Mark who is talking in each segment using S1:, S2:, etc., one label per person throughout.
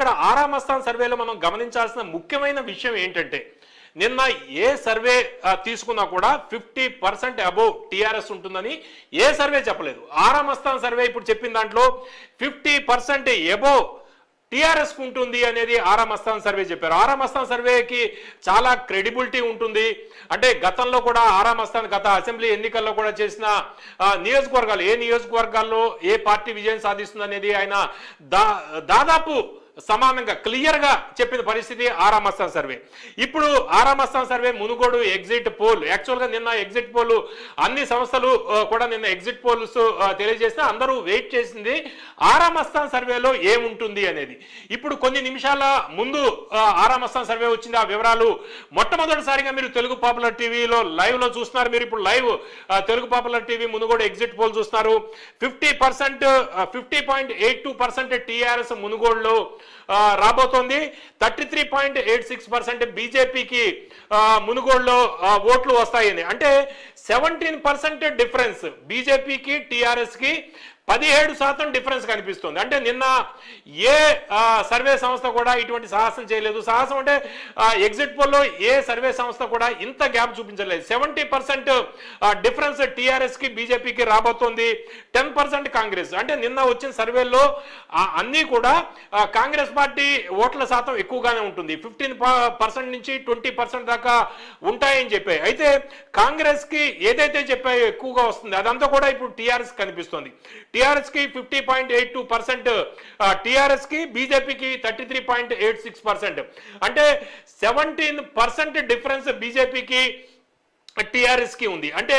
S1: ఇక్కడ ఆరామస్థాన్ సర్వేలో మనం గమనించాల్సిన ముఖ్యమైన విషయం ఏంటంటే నిన్న ఏ సర్వే తీసుకున్నా కూడా 50% అబోవ్ టీఆర్ఎస్ ఉంటుందని ఏ సర్వే చెప్పలేదు. ఆరామస్థాన్ సర్వే ఇప్పుడు చెప్పిన దాంట్లో 50% అబోవ్ టీఆర్ఎస్ ఉంటుంది అనేది ఆరామస్థాన్ సర్వే చెప్పారు. ఆరామస్థాన్ సర్వేకి చాలా క్రెడిబిలిటీ ఉంటుంది. అంటే గతంలో కూడా ఆరామస్థాన్ గత అసెంబ్లీ ఎన్నికల్లో కూడా చేసిన నియోజకవర్గాలు ఏ నియోజకవర్గాల్లో ఏ పార్టీ విజయం సాధిస్తుంది అనేది ఆయన దాదాపు సమానంగా క్లియర్గా చెప్పిన పరిస్థితి ఆరామస్థాన్ సర్వే. ఇప్పుడు ఆరామస్థాన్ సర్వే మునుగోడు ఎగ్జిట్ పోల్, యాక్చువల్గా నిన్న ఎగ్జిట్ పోల్ అన్ని సంస్థలు కూడా నిన్న ఎగ్జిట్ పోల్స్ తెలియజేస్తే అందరూ వెయిట్ చేసింది ఆరామస్థాన్ సర్వేలో ఏముంటుంది అనేది. ఇప్పుడు కొన్ని నిమిషాల ముందు ఆరామస్థాన్ సర్వే వచ్చింది. ఆ వివరాలు మొట్టమొదటిసారిగా మీరు తెలుగు పాపులర్ టీవీలో లైవ్లో చూస్తున్నారు. మీరు ఇప్పుడు live Telugu popular TV Munugode exit pole చూస్తున్నారు. 50.82% టీఆర్ఎస్ మునుగోడులో రాబోతోంది. 33.86% బీజేపీకి మునుగోడులో ఓట్లు వస్తాయని, అంటే 17% డిఫరెన్స్ బీజేపీకి టీఆర్ఎస్కి 17% డిఫరెన్స్ కనిపిస్తుంది. అంటే నిన్న ఏ సర్వే సంస్థ కూడా ఇటువంటి సాహసం చేయలేదు. సాహసం అంటే ఎగ్జిట్ పోల్లో ఏ సర్వే సంస్థ కూడా ఇంత గ్యాప్ చూపించలేదు. 70% డిఫరెన్స్ టీఆర్ఎస్కి బీజేపీకి రాబోతోంది. 10% కాంగ్రెస్. అంటే నిన్న వచ్చిన సర్వేల్లో అన్నీ కూడా కాంగ్రెస్ పార్టీ ఓట్ల శాతం ఎక్కువగానే ఉంటుంది. 15% నుంచి 20% దాకా ఉంటాయని చెప్పాయి. అయితే కాంగ్రెస్కి ఏదైతే చెప్పాయో ఎక్కువగా వస్తుంది అదంతా కూడా ఇప్పుడు టీఆర్ఎస్ కనిపిస్తుంది. టీఆర్ఎస్ కి 50.82%, టీఆర్ఎస్ కి బీజేపీకి 33.86%. అంటే 17% డిఫరెన్స్ బీజేపీకి టీఆర్ఎస్ కి ఉంది. అంటే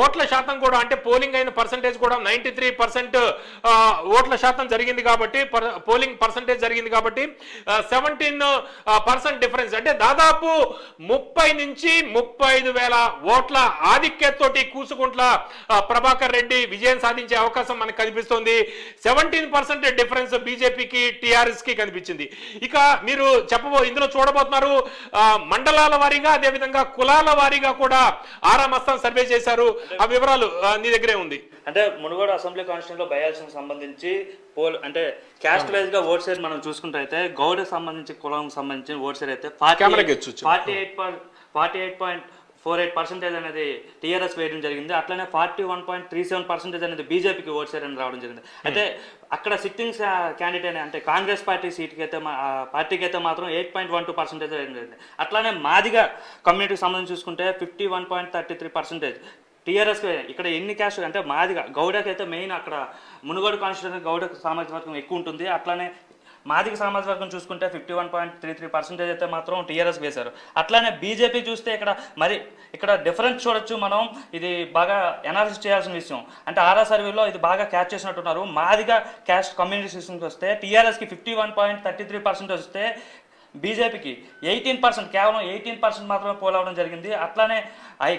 S1: ఓట్ల శాతం కూడా, అంటే పోలింగ్ అయిన పర్సంటేజ్ కూడా 93% ఓట్ల శాతం జరిగింది కాబట్టి, పోలింగ్ పర్సంటేజ్ జరిగింది కాబట్టి 17% డిఫరెన్స్. అంటే దాదాపు 30 నుంచి 35,000 ఓట్ల ఆధిక్యతతోటి కూసుకుంట్ల ప్రభాకర్ రెడ్డి విజయం సాధించే అవకాశం మనకు కనిపిస్తోంది. 17% డిఫరెన్స్ బీజేపీకి టీఆర్ఎస్ కి కనిపించింది. ఇక మీరు ఇందులో చూడబోతున్నారు మండలాల వారీగా, అదేవిధంగా కులాల వారీగా కూడా ఆరామస్థాన్ సర్వే చేశారు. ఆ వివరాలు నీ దగ్గరే ఉంది.
S2: అంటే మునుగోడు అసెంబ్లీ కాన్స్టిట్యూషన్ లో బయాల్సిన సంబంధించి అంటే క్యాస్ట్ వైజ్ గా ఓట్ షేర్ మనం చూసుకుంటే అయితే గౌడకి సంబంధించి కులానికి సంబంధించిన ఓట్ షేర్ అయితే 48.48% అనేది టీఆర్ఎస్ వేయడం జరిగింది. అట్లనే 41.37% అనేది బీజేపీకి ఓట్ షేర్ అని రావడం జరిగింది. అయితే అక్కడ సిట్టింగ్ క్యాండిడేట్ అంటే కాంగ్రెస్ పార్టీ సీట్కి అయితే పార్టీకి అయితే మాత్రం 8.12% జరిగింది. అట్లానే మాదిగా కమ్యూనిటీకి సంబంధించి చూసుకుంటే 51.33%. టీఆర్ఎస్ ఇక్కడ ఎన్ని క్యాస్ట్ అంటే మాదిగా గౌడకి అయితే మెయిన్ అక్కడ మునుగోడు కాన్స్టిట్యూషన్ గౌడ సామాజిక వర్గం ఎక్కువ ఉంటుంది. అట్లానే మాదిగ సామాజిక వర్గం చూసుకుంటే 51.33% అయితే మాత్రం టీఆర్ఎస్ వేశారు. అట్లానే బీజేపీ చూస్తే ఇక్కడ డిఫరెన్స్ చూడొచ్చు మనం. ఇది బాగా అనాలిసిస్ చేయాల్సిన విషయం. అంటే ఆరా సర్వేలో ఇది బాగా క్యాచ్ చేసినట్టున్నారు. మాదిగ క్యాస్ట్ కమ్యూనిటీ సిస్టమ్కి వస్తే టీఆర్ఎస్కి 51.33% వస్తే బీజేపీకి 18%, కేవలం 18% మాత్రమే పోల్ అవ్వడం జరిగింది. అట్లానే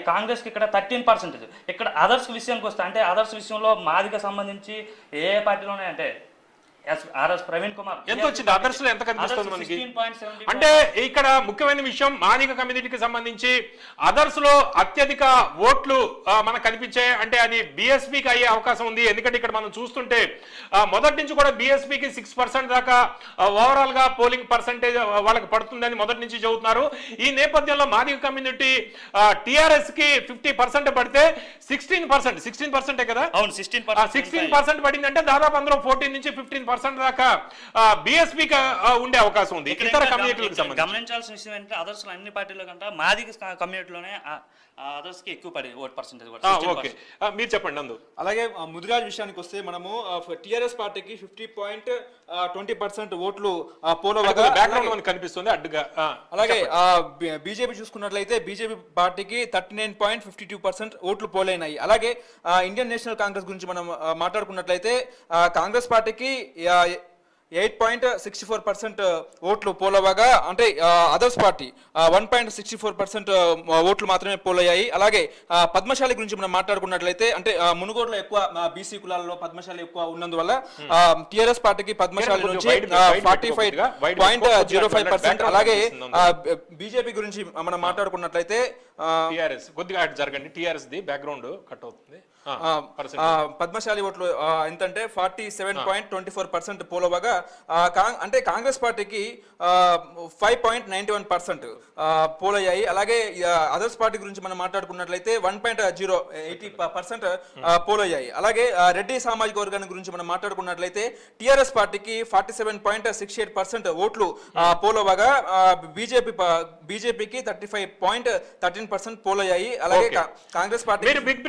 S2: కాంగ్రెస్కి ఇక్కడ 13%. ఇక్కడ అదర్స్ విషయానికి వస్తే, అంటే అదర్స్ విషయంలో మాదిగ సంబంధించి ఏ పార్టీలోనే అంటే ప్రవీణ్ కుమార్
S1: ఎంత వచ్చింది, అదర్స్ లో ఎంత కనిపిస్తుంది మనకి? అంటే ఇక్కడ ముఖ్యమైన విషయం మాదిగ కమ్యూనిటీకి సంబంధించి అదర్స్ లో అత్యధిక ఓట్లు మనకు కనిపించాయి. అంటే అది బీఎస్పీకి అయ్యే అవకాశం ఉంది. ఎందుకంటే ఇక్కడ మనం చూస్తుంటే మొదటి నుంచి కూడా బీఎస్పీకి 6% దాకా ఓవరాల్ గా పోలింగ్ పర్సంటేజ్ వాళ్ళకి పడుతుందని మొదటి నుంచి చెబుతున్నారు. ఈ నేపథ్యంలో మాదిగ కమ్యూనిటీ టీఆర్ఎస్ కి 50% పడితే 16% కదా, 16% పడింది. అంటే దాదాపు అందులో 14 నుంచి 15% దాకా బీఎస్పీకి ఉండే అవకాశం ఉంది. ఇతర కమ్యూనిటీలకు సంబంధించి
S2: గమనించాల్సిన విషయం ఏంటంటే అదర్స్ అన్ని పార్టీల కంటే మాదిగ కమ్యూనిటీలోనే అదర్స్ కి ఎక్కువ పడే ఓట్ పర్సెంటేజ్.
S1: ఓకే, మీరు చెప్పండి నందు.
S3: అలాగే ముదిరాజ్ విషయానికి వస్తే మనము టీఆర్ఎస్ పార్టీకి 50.20% ఓట్లు పోలవగా
S1: కనిపిస్తుంది అడ్డుగా.
S3: అలాగే బీజేపీ చూసుకున్నట్లయితే బీజేపీ పార్టీకి 39.52% ఓట్లు పోలైనాయి. అలాగే ఇండియన్ నేషనల్ కాంగ్రెస్ గురించి మనం మాట్లాడుకున్నట్లయితే కాంగ్రెస్ పార్టీకి 8.64% ఓట్లు పోలవగా, అంటే అదర్స్ పార్టీ 1.64% ఓట్లు మాత్రమే పోలయ్యాయి. అలాగే పద్మశాలి గురించి మనం మాట్లాడుకున్నట్లయితే, అంటే మునుగోడులో ఎక్కువ బీసీ కులాలలో పద్మశాలి ఎక్కువ ఉన్నందువల్ల టీఆర్ఎస్ పార్టీకి పద్మశాలి నుంచి 45.05%. అలాగే బీజేపీ గురించి మనం మాట్లాడుకున్నట్లయితే
S1: టిఆర్ఎస్ కొద్దిగా అటు జరగండి, టిఆర్ఎస్ ది బ్యాక్గ్రౌండ్ కట్ అవుతుంది.
S3: పద్మశాలి ఓట్లు ఎంతంటే 47.24% పోలవగా అంటే కాంగ్రెస్ పార్టీకి 5.91% పోలయ్యాయి. అలాగే అదర్స్ పార్టీ గురించి మనం మాట్లాడుకున్నట్లయితే 1.080% పోలయ్యాయి. అలాగే రెడ్డి సామాజిక వర్గాన్ని గురించి మనం మాట్లాడుకున్నట్లయితే టిఆర్ఎస్ పార్టీకి 47.68% ఓట్లు పోలవగా బీజేపీకి 35.13% పోలయ్యాయి. అలాగే కాంగ్రెస్ పార్టీ
S1: మీరు బిగ్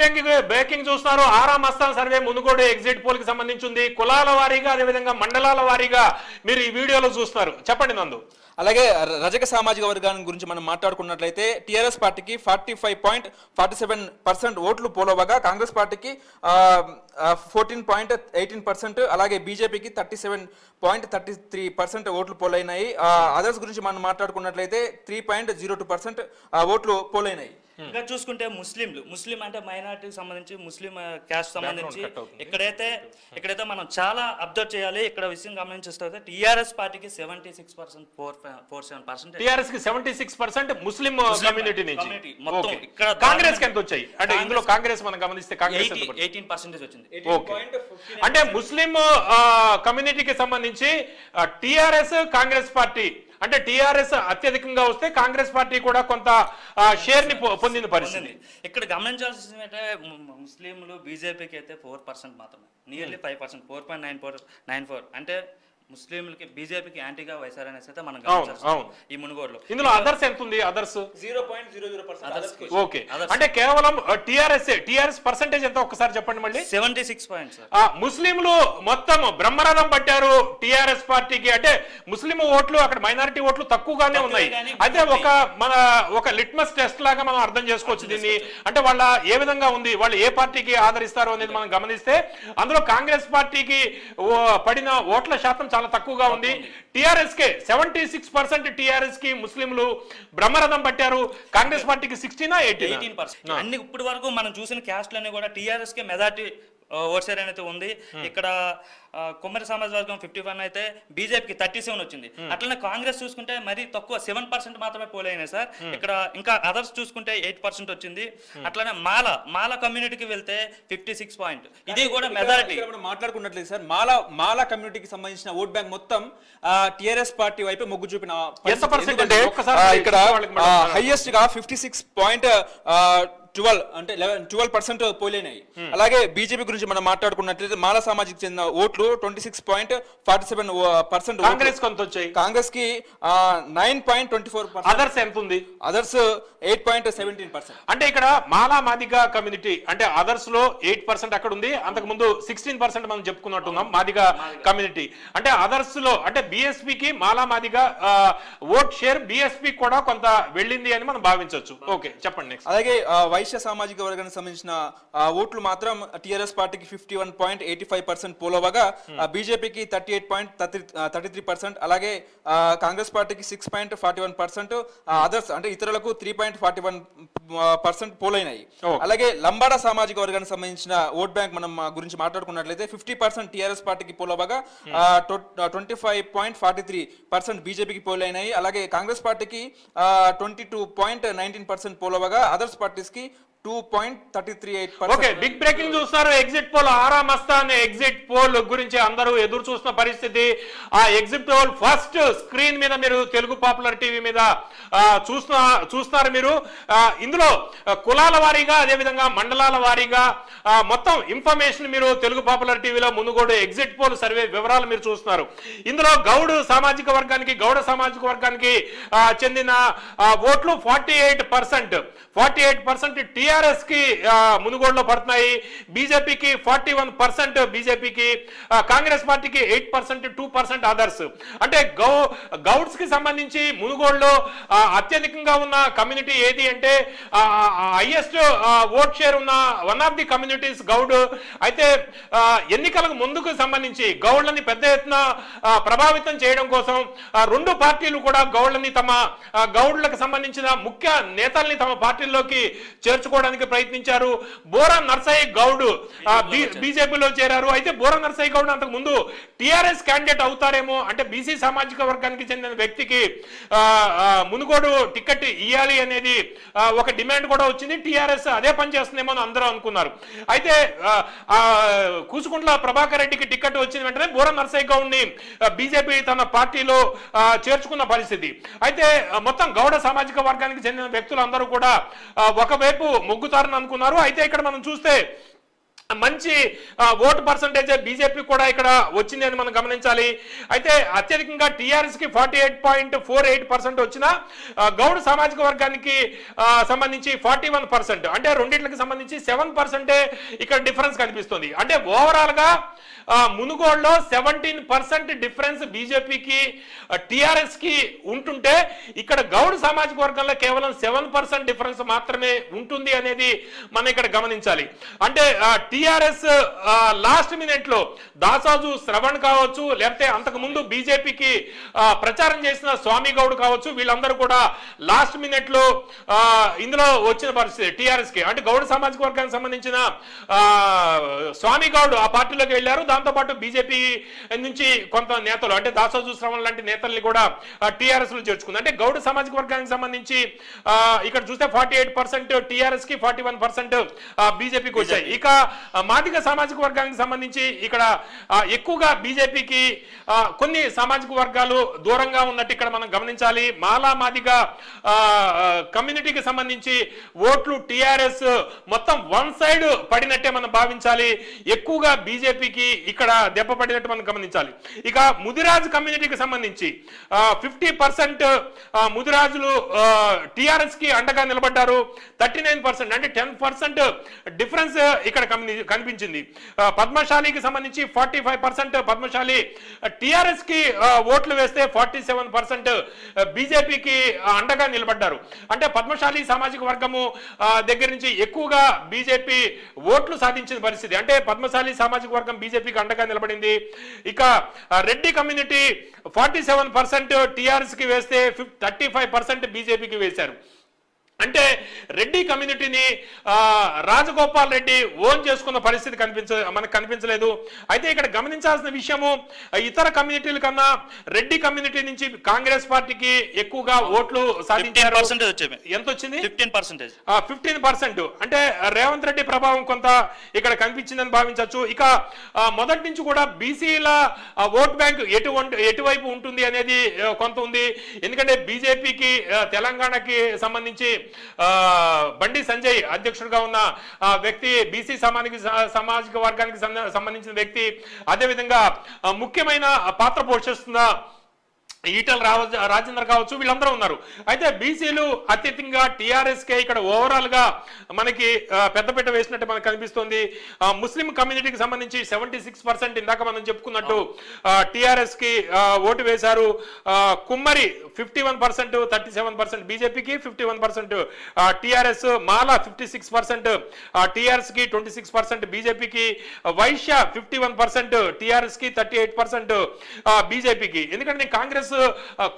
S1: బ్రేకింగ్ చూస్తున్నారు. Aara Mastan survey Munugode exit poll కి సంబంధించింది. కులాల వారీగా అదేవిధంగా మండలాల వారీగా మీరు ఈ వీడియోలో చూస్తున్నారు. చెప్పండి నందు.
S3: అలాగే రజక సామాజిక వర్గాన్ని గురించి మనం మాట్లాడుకున్నట్లయితే టిఆర్ఎస్ పార్టీకి 45.47% ఓట్లు పోలవగా కాంగ్రెస్ పార్టీకి 14.18%, అలాగే బీజేపీకి 37.33% ఓట్లు పోలైనాయి. అదర్స్ గురించి మనం మాట్లాడుకున్నట్లయితే 3.02% ఓట్లు పోలైనాయి.
S2: ఇంకా చూసుకుంటే ముస్లిం అంటే మైనారిటీకి సంబంధించి ముస్లిం క్యాస్ట్ సంబంధించి ఇక్కడైతే మనం చాలా అబ్జర్వ్ చేయాలి. ఇక్కడ విషయం గమనించేస్తే టిఆర్ఎస్ పార్టీకి 76.47%,
S1: టిఆర్ఎస్ కి 76% ముస్లిం కమ్యూనిటీ నుంచి.
S2: మొత్తం ఇక్కడ
S1: కాంగ్రెస్ కి ఎంత వచ్చాయి అంటే ఇందులో కాంగ్రెస్ మనం గమనిస్తే కాంగ్రెస్
S2: 18% వచ్చింది.
S1: అంటే ముస్లిం కమ్యూనిటీకి సంబంధించి టిఆర్ఎస్ కాంగ్రెస్ పార్టీ అంటే టిఆర్ఎస్ అత్యధికంగా వస్తే కాంగ్రెస్ పార్టీ కూడా కొంత షేర్ ని పొందిన పరిస్థితి.
S2: ఇక్కడ గమనించాల్సింది ఏంటంటే ముస్లింలు బీజేపీకి అయితే 4% మాత్రమే, నియర్లీ 5%, 4.94 అంటే ముస్లింలకి బీజేపీకి యాంటీగా వైఎస్ఆర్ అనేసి అయితే మనం ఈ మునుగోడులో.
S1: ఇందులో అదర్స్ ఎంత ఉంది? అదర్స్
S3: 0.00%.
S1: ఓకే, అంటే కేవలం టిఆర్ఎస్ పర్సెంటేజ్ ఎంత ఒక్కసారి చెప్పండి మళ్ళీ.
S2: 76%.
S1: ముస్లింలు మొత్తం బ్రహ్మరథం పట్టారు టిఆర్ఎస్ పార్టీకి. అంటే ముస్లిం ఓట్లు అక్కడ మైనారిటీ ఓట్లు తక్కువగానే ఉన్నాయి. అయితే ఒక లిట్మస్ టెస్ట్ లాగా మనం అర్థం చేసుకోవచ్చు దీన్ని. అంటే వాళ్ళ ఏ విధంగా ఉంది, వాళ్ళు ఏ పార్టీకి ఆదరిస్తారు అనేది మనం గమనిస్తే అందులో కాంగ్రెస్ పార్టీకి పడిన ఓట్ల శాతం చాలా తక్కువగా ఉంది. టిఆర్ఎస్ కే 76% టిఆర్ఎస్ కి ముస్లింలు బ్రహ్మరథం పట్టారు. కాంగ్రెస్ పార్టీకి
S2: 18%. అన్ని ఇప్పటి వరకు మనం చూసిన క్యాస్ట్లన్నీ కూడా టిఆర్ఎస్ కే మెజార్టీ ఓట్ షేర్ అనేది ఉంది. ఇక్కడ కుమ్మరి సమాజ వర్గం 51 అయితే బీజేపీకి 37 వచ్చింది. అట్లనే కాంగ్రెస్ చూసుకుంటే మరీ తక్కువ 7% మాత్రమే పోలైనాయి సార్. ఇక్కడ ఇంకా అదర్స్ చూసుకుంటే 8% వచ్చింది. అట్లనే మాల కమ్యూనిటీకి వెళ్తే 56%, ఇది కూడా మెజారిటీ.
S3: మాట్లాడుకున్నట్లేదు సార్, మాల కమ్యూనిటీకి సంబంధించిన ఓట్ బ్యాంక్ మొత్తం టిఆర్ఎస్ పార్టీ వైపు మొగ్గు చూపిన ఇక్కడ హైయెస్ట్ గా 56.12% పోలైనాయి. అలాగే బీజేపీ గురించి మనం మాట్లాడుకున్నట్లయితే మాల సామాజిక చెందిన ఓట్లు 26.47%.
S1: కాంగ్రెస్ కొంత వచ్చాయి.
S3: కాంగ్రెస్ కి 9.24%.
S1: అదర్స్ ఎంత ఉంది?
S3: అదర్స్ 8.17%.
S1: అంటే ఇక్కడ మాలా మాదిగా కమ్యూనిటీ అంటే అదర్స్ లో 8% అక్కడ ఉంది. అంతకు ముందు 16% మనం చెప్పుకున్నట్టున్నాం మాదిగా కమ్యూనిటీ. అంటే అదర్స్ లో అంటే బిఎస్పీకి మాలా మాదిగా ఓట్ షేర్ బిఎస్పీ కూడా కొంత వెళ్ళింది అని మనం భావించవచ్చు. ఓకే, చెప్పండి నెక్స్ట్.
S3: అలాగే వైశ్య సామాజిక వర్గానికి సంబంధించిన ఓట్లు మాత్రం టిఆర్ఎస్ పార్టీకి 51.85% పోలవగా బీజేపీకి 38.33%, అలాగే కాంగ్రెస్ పార్టీకి 6.41%, అదర్స్ అంటే ఇతరులకు 3.41% పోలైనాయి. అలాగే లంబాడా సామాజిక వర్గానికి సంబంధించిన ఓట్ బ్యాంక్ మనం గురించి మాట్లాడుకున్నట్లయితే 50% టిఆర్ఎస్ పార్టీకి పోలవగా 25.43% బీజేపీకి పోలైనాయి. అలాగే కాంగ్రెస్ పార్టీకి 22.19% పోలవగా అదర్స్ పార్టీస్ కి 2.338%.
S1: ఓకే, బిగ్ బ్రేకింగ్ చూస్తారు. ఎగ్జిట్ పోల్ ఆరా మస్తాన్ ఎగ్జిట్ పోల్ గురించి అందరూ ఎదురు చూస్తున్న పరిస్థితి. ఆ ఎగ్జిట్ పోల్ ఫస్ట్ స్క్రీన్ మీద మీరు తెలుగు పాపులర్ టీవీ మీద చూస్తున్నారు. మీరు ఇందులో కులాల వారీగా అదేవిధంగా మండలాల వారీగా మొత్తం ఇన్ఫర్మేషన్ మీరు తెలుగు పాపులర్ టీవీలో మునుగోడు ఎగ్జిట్ పోల్ సర్వే వివరాలు మీరు చూస్తున్నారు. ఇందులో గౌడ సామాజిక వర్గానికి చెందిన ఓట్లు 48% టిఆర్ఎస్ కి మునుగోడులో పడుతున్నాయి. బీజేపీకి 41%, బీజేపీకి కాంగ్రెస్ పార్టీకి 8%, 2% అదర్స్. అంటే గౌడ్స్ కి సంబంధించి మునుగోడులో అత్యధికంగా ఉన్న కమ్యూనిటీ ఏది అంటే హైయెస్ట్ ఓట్ షేర్ ఉన్న one of the communities Goud. అయితే ఎన్నికలకు ముందుకు సంబంధించి గౌడ్లని పెద్ద ఎత్తున ప్రభావితం చేయడం కోసం రెండు పార్టీలు కూడా గౌడ్లని గౌడ్లకు సంబంధించిన ముఖ్య నేతల్ని తమ పార్టీల్లోకి చేర్చుకోవడం చేసుకోవడానికి ప్రయత్నించారు. బోరా నర్సయ్య గౌడ్ బీజేపీలో చేరారు. అయితే బోరా నర్సయ్య గౌడ్ అంతకు ముందు టిఆర్ఎస్ క్యాండిడేట్ అవుతారేమో, అంటే బీసీ సామాజిక వర్గానికి చెందిన వ్యక్తికి మునుగోడు టికెట్ ఇవ్వాలి అనేది ఒక డిమాండ్ కూడా వచ్చింది. టిఆర్ఎస్ అదే పని చేస్తుందేమో అని అందరూ అనుకున్నారు. అయితే కూసుకుంట్ల ప్రభాకర్ రెడ్డికి టికెట్ వచ్చిన వెంటనే బోరా నర్సయ్య గౌడ్ ని బీజేపీ తన పార్టీలో చేర్చుకున్న పరిస్థితి. అయితే మొత్తం గౌడ సామాజిక వర్గానికి చెందిన వ్యక్తులందరూ కూడా ఒకవైపు మొగ్గుతారని అనుకున్నారు. అయితే ఇక్కడ మనం చూస్తే మంచి ఓటు పర్సంటేజ్ బీజేపీ కూడా ఇక్కడ వచ్చింది అని మనం గమనించాలి. అయితే అత్యధికంగా టీఆర్ఎస్ కి 48.48% వచ్చిన గౌడ్ సామాజిక వర్గానికి సంబంధించి 41%, అంటే రెండింటికి సంబంధించి 7% ఇక్కడ డిఫరెన్స్ కనిపిస్తుంది. అంటే ఓవరాల్ గా మునుగోడులో 17% డిఫరెన్స్ బీజేపీకి టిఆర్ఎస్ కి ఉంటుంటే ఇక్కడ గౌడ్ సామాజిక వర్గంలో కేవలం 7% డిఫరెన్స్ మాత్రమే ఉంటుంది అనేది మనం ఇక్కడ గమనించాలి. అంటే టిఆర్ఎస్ లాస్ట్ మినిట్ లో దాసాజు శ్రవణ్ కావచ్చు, లేకపోతే అంతకు ముందు బీజేపీకి ప్రచారం చేసిన స్వామి గౌడ్ కావచ్చు, వీళ్ళందరూ కూడా లాస్ట్ మినిట్ లో ఇందులో వచ్చిన పరిస్థితి టిఆర్ఎస్ కి. అంటే గౌడ్ సామాజిక వర్గానికి సంబంధించిన స్వామి గౌడ్ ఆ పార్టీలోకి వెళ్ళారు. దాంతో పాటు బీజేపీ నుంచి కొంత నేతలు అంటే దాసాజు శ్రవణ్ లాంటి నేతల్ని కూడా టిఆర్ఎస్ లో చేర్చుకుంది. అంటే గౌడ్ సామాజిక వర్గానికి సంబంధించి ఇక్కడ చూస్తే 48% టిఆర్ఎస్ కి, 41% బీజేపీకి వచ్చాయి. ఇక మాదిగ సామాజిక వర్గానికి సంబంధించి ఇక్కడ ఎక్కువగా బీజేపీకి కొన్ని సామాజిక వర్గాలు దూరంగా ఉన్నట్టు ఇక్కడ మనం గమనించాలి. మాలా మాదిగ కమ్యూనిటీకి సంబంధించి ఓట్లు టిఆర్ఎస్ మొత్తం వన్ సైడ్ పడినట్టే మనం భావించాలి. ఎక్కువగా బీజేపీకి ఇక్కడ దెబ్బ పడినట్టు మనం గమనించాలి. ఇక ముదిరాజు కమ్యూనిటీకి సంబంధించి 50% ముదిరాజులు టిఆర్ఎస్ కి అండగా నిలబడ్డారు. 39% అంటే 10% డిఫరెన్స్ ఇక్కడ కనిపించింది. పద్మశాలికి సంబంధించి 45% పద్మశాలి టిఆర్ఎస్ కి ఓట్లు వేస్తే 47% బీజేపీకి అండగా నిలబడ్డారు. అంటే పద్మశాలి సామాజిక వర్గము దగ్గర నుంచి ఎక్కువగా బీజేపీ ఓట్లు సాధించిన పరిస్థితి. అంటే పద్మశాలి సామాజిక వర్గం బీజేపీకి అండగా నిలబడింది. ఇక రెడ్డి కమ్యూనిటీ 47% టిఆర్ఎస్ కి వేస్తే 35% బీజేపీకి వేశారు. అంటే రెడ్డి కమ్యూనిటీని రాజగోపాల్ రెడ్డి ఓన్ చేసుకున్న పరిస్థితి మనకు కనిపించలేదు. అయితే ఇక్కడ గమనించాల్సిన విషయము, ఇతర కమ్యూనిటీల కన్నా రెడ్డి కమ్యూనిటీ నుంచి కాంగ్రెస్ పార్టీకి ఎక్కువగా ఓట్లు సాధించారు. ఎంత వచ్చింది? 15%. అంటే రేవంత్ రెడ్డి ప్రభావం కొంత ఇక్కడ కనిపించిందని భావించవచ్చు. ఇక మొదటి నుంచి కూడా బీసీల ఓట్ బ్యాంక్ ఎటువైపు ఉంటుంది అనేది కొంత ఉంది. ఎందుకంటే బీజేపీకి తెలంగాణకి సంబంధించి బండి సంజయ్ అధ్యక్షుడిగా ఉన్న వ్యక్తి బీసీ సామాజిక వర్గానికి సంబంధించిన వ్యక్తి, అదేవిధంగా ముఖ్యమైన పాత్ర పోషిస్తున్న ఈటల రాజేందర్ కావచ్చు, వీళ్ళందరూ ఉన్నారు. అయితే బీసీలు అత్యధికంగా టిఆర్ఎస్ కే ఇక్కడ ఓవరాల్ గా మనకి పెద్దపీట వేసినట్టు మనకు కనిపిస్తుంది. ముస్లిం కమ్యూనిటీకి సంబంధించి 76% ఇందాక మనం చెప్పుకున్నట్టు టిఆర్ఎస్ కి ఓటు వేశారు. కుమ్మరి 51%, 37% బీజేపీకి, 51% టిఆర్ఎస్. మాల 56% టిఆర్ఎస్ కి, 26% బీజేపీకి. వైశ్య 51% టిఆర్ఎస్ కి, 38% బీజేపీకి. ఎందుకంటే కాంగ్రెస్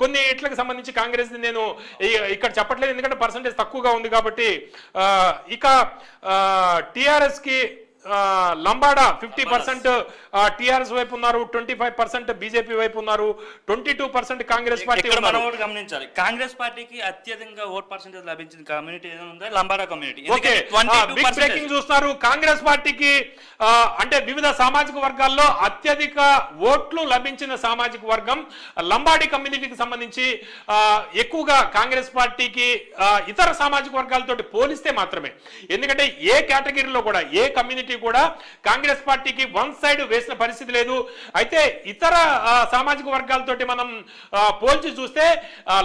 S1: కొన్ని ఇట్లకు సంబంధించి కాంగ్రెస్ నేను ఇక్కడ చెప్పట్లేదు, ఎందుకంటే పర్సంటేజ్ తక్కువగా ఉంది కాబట్టి. ఇక టిఆర్ఎస్ కి లంబాడా 50% టిఆర్ఎస్ వైపు ఉన్నారు, 25% బీజేపీ వైపు ఉన్నారు, 22% కాంగ్రెస్ పార్టీ.
S2: మనం గమనించాలి, కాంగ్రెస్ పార్టీకి అత్యధికంగా ఓట్ పర్సెంటేజ్ లభించిన కమ్యూనిటీ ఏదో లంబాడా కమ్యూనిటీ.
S1: బిగ్ బ్రేకింగ్ చూస్తున్నారు. కాంగ్రెస్ పార్టీకి అంటే వివిధ సామాజిక వర్గాల్లో అత్యధిక ఓట్లు లభించిన సామాజిక వర్గం లంబాడి కమ్యూనిటీకి సంబంధించి ఎక్కువగా కాంగ్రెస్ పార్టీకి ఇతర సామాజిక వర్గాలతో పోలిస్తే మాత్రమే. ఎందుకంటే ఏ కేటగిరీలో కూడా ఏ కమ్యూనిటీ కూడా కాంగ్రెస్ పార్టీకి వన్ సైడ్ వేసిన పరిస్థితి లేదు. అయితే ఇతర సామాజిక వర్గాలతోటి మనం పోల్చి చూస్తే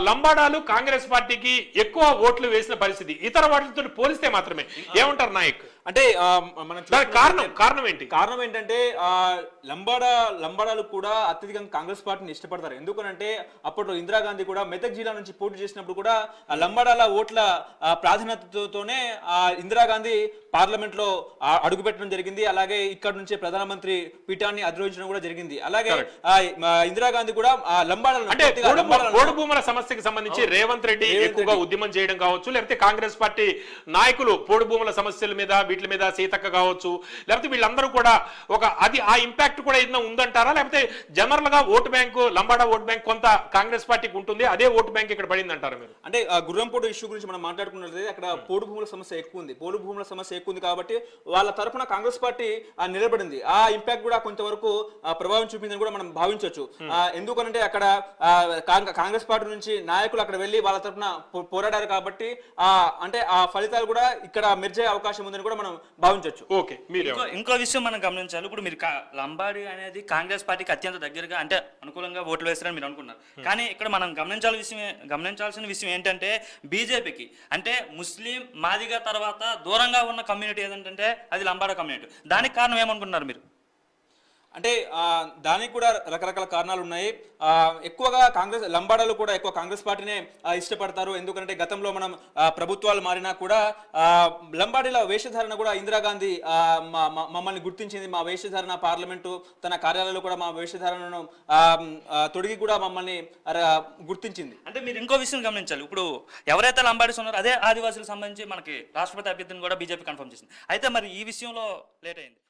S1: లంబాడాలు కాంగ్రెస్ పార్టీకి ఎక్కువ ఓట్లు వేసిన పరిస్థితి ఇతర వాటితో పోలిస్తే మాత్రమే. ఏమంటారు నాయక్?
S3: అంటే
S1: కారణం ఏంటి?
S3: కారణం ఏంటంటే లంబాడాలు కూడా అత్యధికంగా కాంగ్రెస్ పార్టీని ఇష్టపడతారు. ఎందుకనంటే అప్పట్లో ఇందిరాగాంధీ కూడా మెదక్ జిల్లా నుంచి పోటీ చేసినప్పుడు కూడా లంబాడాల ఓట్ల ప్రాధాన్యతతోనే ఇందిరాగాంధీ పార్లమెంట్ లో అడుగుపెట్టడం జరిగింది. అలాగే ఇక్కడ నుంచే ప్రధానమంత్రి పీఠాన్ని అధిరోహించడం కూడా జరిగింది. అలాగే ఇందిరాగాంధీ కూడా
S1: పోడు భూముల సమస్యకి సంబంధించి రేవంత్ రెడ్డి ఎక్కువగా ఉద్యమం చేయడం కావచ్చు, లేకపోతే కాంగ్రెస్ పార్టీ నాయకులు పోడు భూముల సమస్యల మీద వీటి మీద సీతక్క కావచ్చు, లేకపోతే వీళ్ళందరూ కూడా ఆ ఇంపాక్ట్ కూడా ఏదైనా ఉందంటారా, లేకపోతే జనరల్ గా vote bank Lambada vote bank కొంత కాంగ్రెస్ పార్టీకి ఉంటుంది, అదే ఓటు బ్యాంక్ ఇక్కడ పడింది అంటారా మీరు?
S3: అంటే గుర్రంపోటు ఇష్యూ గురించి మనం మాట్లాడుకున్నట్లయితే అక్కడ పోడు భూముల సమస్య ఎక్కువ ఉంది. పోడు భూముల సమస్య ఎక్కువ ఉంది కాబట్టి వాళ్ళ తరఫున కాంగ్రెస్ పార్టీ నిలబడింది. ఆ ఇంపాక్ట్ కూడా కొంతవరకు ప్రభావం చూపిందని కూడా మనం భావించవచ్చు. ఎందుకనంటే అక్కడ కాంగ్రెస్ పార్టీ నుంచి నాయకులు అక్కడ వెళ్ళి వాళ్ళ తరఫున పోరాడారు కాబట్టి అంటే ఆ ఫలితాలు కూడా ఇక్కడ మెర్జే అవకాశం ఉందని కూడా మనం భావించవచ్చు.
S1: ఓకే,
S2: ఇంకో విషయం మనం గమనించాలి. ఇప్పుడు మీరు లంబాడి అనేది కాంగ్రెస్ పార్టీకి అత్యంత దగ్గరగా అంటే అనుకూలంగా ఓట్లు వేస్తారని మీరు అనుకున్నారు. కానీ ఇక్కడ మనం గమనించాల్సిన విషయం ఏంటంటే బీజేపీకి అంటే ముస్లిం మాదిగ తర్వాత దూరంగా ఉన్న కమ్యూనిటీ ఏదంటే అది లంబాడా కమ్యూనిటీ. దానికి కారణం ఏమనుకుంటున్నారు మీరు?
S3: అంటే దానికి కూడా రకరకాల కారణాలు ఉన్నాయి. ఎక్కువగా లంబాడాలు కూడా ఎక్కువ కాంగ్రెస్ పార్టీనే ఇష్టపడతారు. ఎందుకంటే గతంలో మనం ప్రభుత్వాలు మారినా కూడా లంబాడీల వేషధారణ కూడా ఇందిరాగాంధీ మమ్మల్ని గుర్తించింది. మా వేషధారణ పార్లమెంటు తన కార్యాలయంలో కూడా మా వేషధారణను తొడిగి కూడా మమ్మల్ని గుర్తించింది.
S2: అంటే మీరు ఇంకో విషయం గమనించాలి. ఇప్పుడు ఎవరైతే లంబాడీస్ ఉన్నారో అదే ఆదివాసులకు సంబంధించి మనకి రాష్ట్రపతి అభ్యర్థిని కూడా బీజేపీ కన్ఫర్మ్ చేసింది. అయితే మరి ఈ విషయంలో లేట్ అయింది.